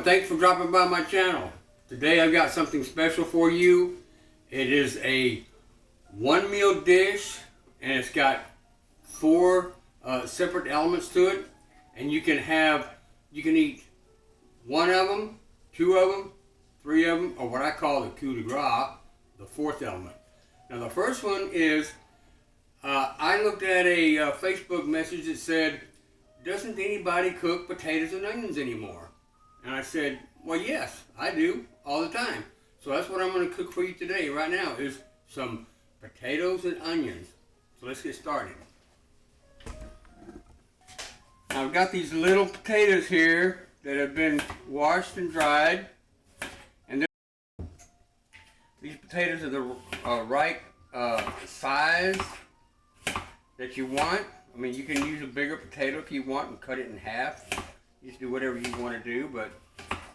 thanks for dropping by my channel. Today I've got something special for you. It is a one meal dish and it's got four separate elements to it, and you can eat one of them, two of them, three of them, or what I call the coup de grace, the fourth element. Now the first one is, I looked at a Facebook message that said, doesn't anybody cook potatoes and onions anymore? And I said, well, yes, I do all the time. So that's what I'm going to cook for you today, right now, is some potatoes and onions. So let's get started. Now I've got these little potatoes here that have been washed and dried. And these potatoes are the right size that you want. I mean, you can use a bigger potato if you want and cut it in half. You just do whatever you want to do, but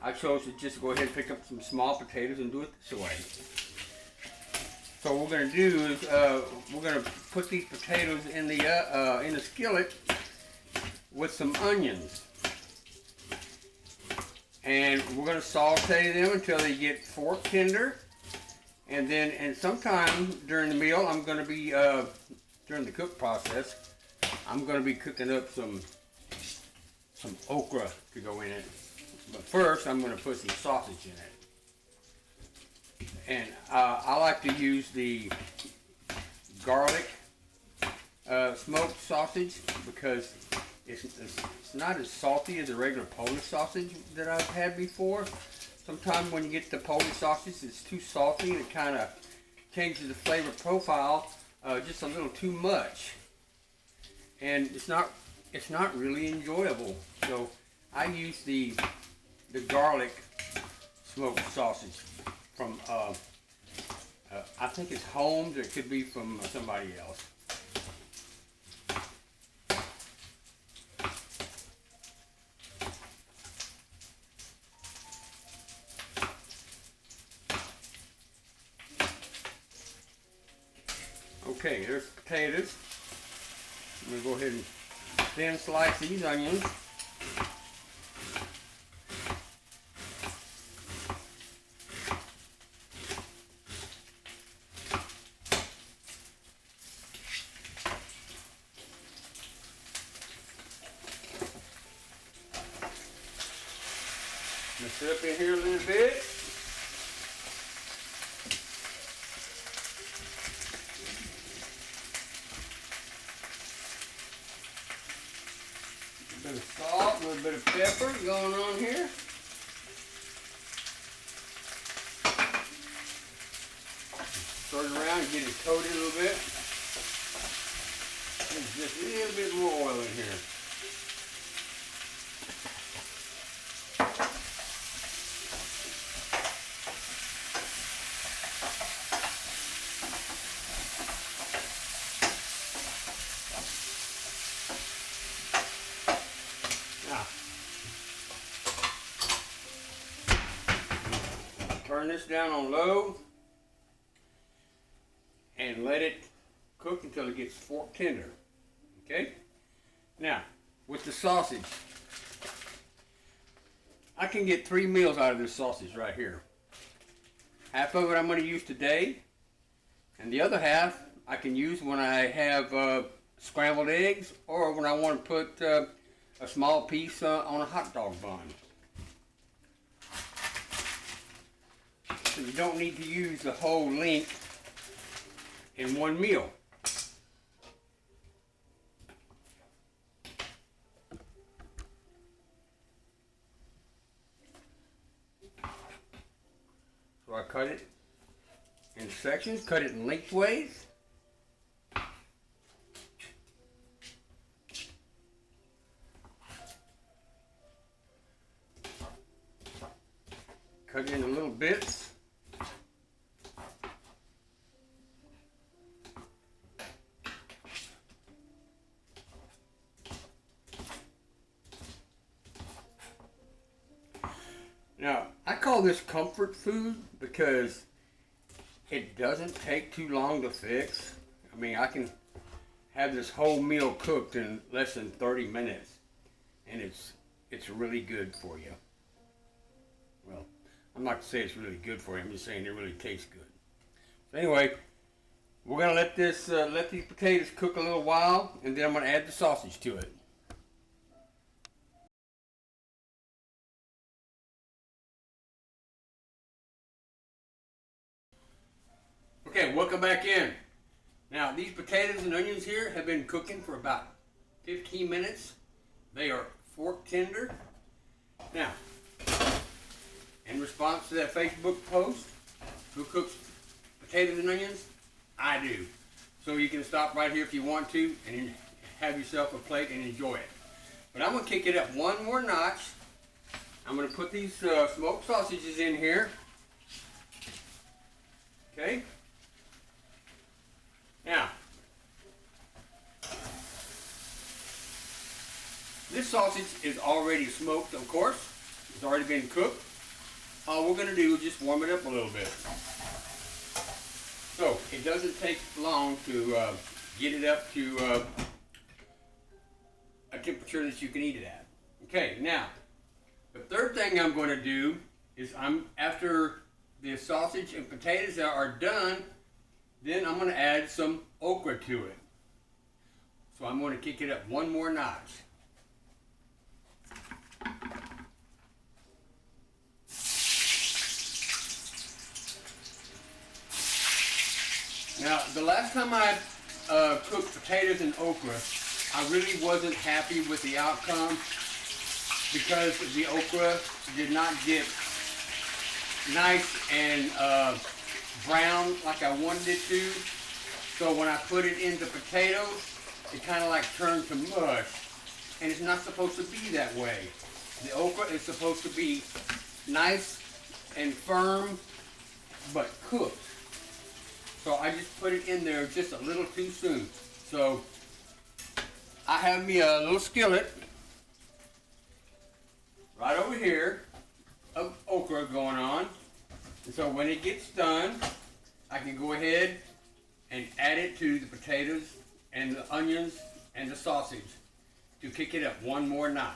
I chose to just go ahead and pick up some small potatoes and do it this way. So what we're going to do is we're going to put these potatoes in the skillet with some onions, and we're going to saute them until they get fork tender. And sometime during the meal, I'm going to be during the cook process, I'm going to be cooking up some okra to go in it. But first, I'm going to put some sausage in it. And I like to use the garlic smoked sausage because it's not as salty as the regular Polish sausage that I've had before. Sometimes when you get the Polish sausage, it's too salty and it kind of changes the flavor profile just a little too much. And it's not really enjoyable. So I use the garlic smoked sausage from I think it's Holmes, or it could be from somebody else. Okay, there's the potatoes. I'm going to go ahead and thin slice these onions. Mix it up in here a little bit. A bit of salt, a little bit of pepper going on here. Stir it around and get it coated a little bit. There's just a little bit more oil in here. Turn this down on low and let it cook until it gets fork tender. Okay? Now, with the sausage, I can get 3 meals out of this sausage right here. Half of it I'm going to use today, and the other half I can use when I have scrambled eggs, or when I want to put a small piece on a hot dog bun. So you don't need to use the whole length in one meal. So I cut it in sections, cut it in lengthways. Cut it into little bits. Now, I call this comfort food because it doesn't take too long to fix. I mean, I can have this whole meal cooked in less than 30 minutes, and it's really good for you. Well, I'm not to say it's really good for you. I'm just saying it really tastes good. So anyway, we're gonna let these potatoes cook a little while, and then I'm gonna add the sausage to it. Okay, welcome back in. Now these potatoes and onions here have been cooking for about 15 minutes. They are fork tender. Now, in response to that Facebook post, who cooks potatoes and onions? I do. So you can stop right here if you want to and have yourself a plate and enjoy it. But I'm going to kick it up one more notch. I'm going to put these smoked sausages in here. Okay. Now, this sausage is already smoked, of course. It's already been cooked. All we're going to do is just warm it up a little bit. So, it doesn't take long to get it up to a temperature that you can eat it at. Okay, now, the third thing I'm going to do is after the sausage and potatoes are done, then I'm going to add some okra to it. So I'm going to kick it up one more notch. Now, the last time I cooked potatoes and okra, I really wasn't happy with the outcome because the okra did not get nice and brown like I wanted it to. So when I put it in the potatoes, it kind of like turned to mush, and it's not supposed to be that way. The okra is supposed to be nice and firm, but cooked. So I just put it in there just a little too soon. So I have me a little skillet right over here of okra going on. And so when it gets done, I can go ahead and add it to the potatoes and the onions and the sausage to kick it up one more notch.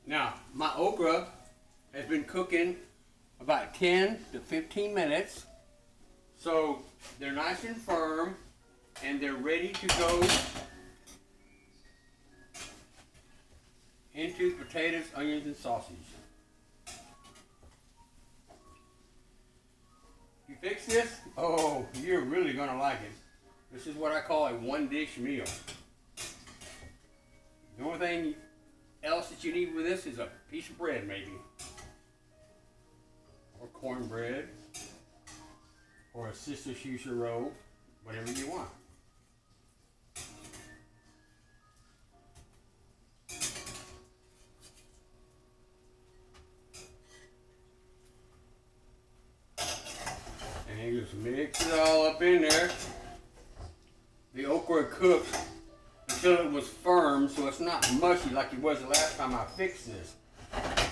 Now, my okra has been cooking about 10 to 15 minutes. So they're nice and firm and they're ready to go into potatoes, onions, and sausage. You fix this, oh, you're really gonna like it. This is what I call a one-dish meal. The only thing else that you need with this is a piece of bread, maybe, or cornbread, or a sister shusha roll, whatever you want. And you just mix it all up in there. The okra cooked until it was firm, so it's not mushy like it was the last time I fixed this.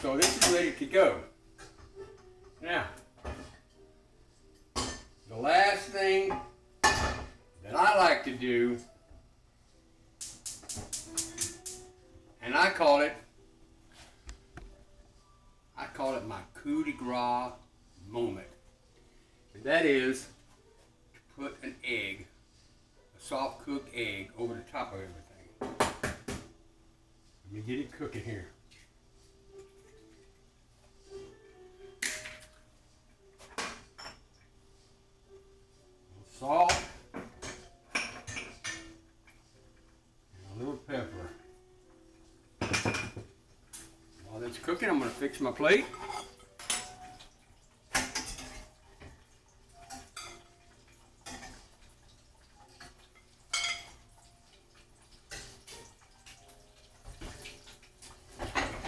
So this is ready to go. Now, the last thing that I like to do, and I call it my coup de grace moment. And that is to put an egg, a soft cooked egg, over the top of everything. Let me get it cooking here. Salt and a little pepper. While that's cooking, I'm going to fix my plate.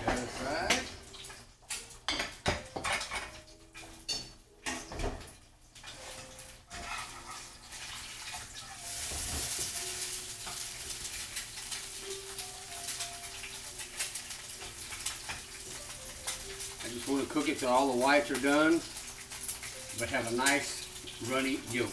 That aside. I just want to cook it till all the whites are done, but have a nice runny yolk.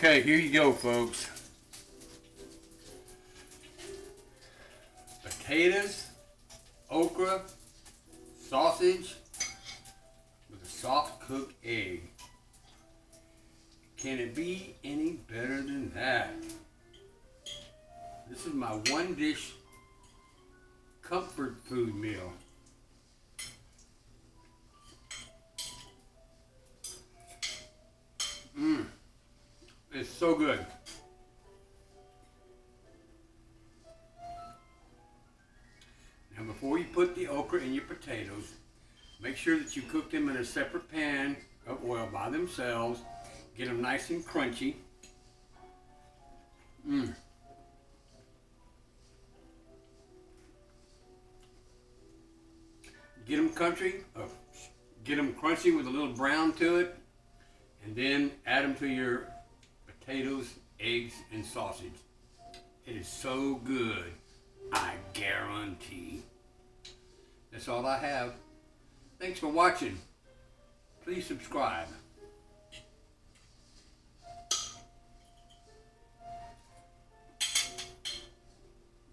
Okay, here you go, folks. Potatoes, okra, sausage with a soft cooked egg. Can it be any better than that? This is my one dish comfort food meal. It's so good. Now before you put the okra in your potatoes, make sure that you cook them in a separate pan of oil by themselves. Get them nice and crunchy. Get them get them crunchy with a little brown to it, and then add them to your potatoes, eggs, and sausage. It is so good, I guarantee. That's all I have. Thanks for watching. Please subscribe.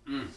Mmm.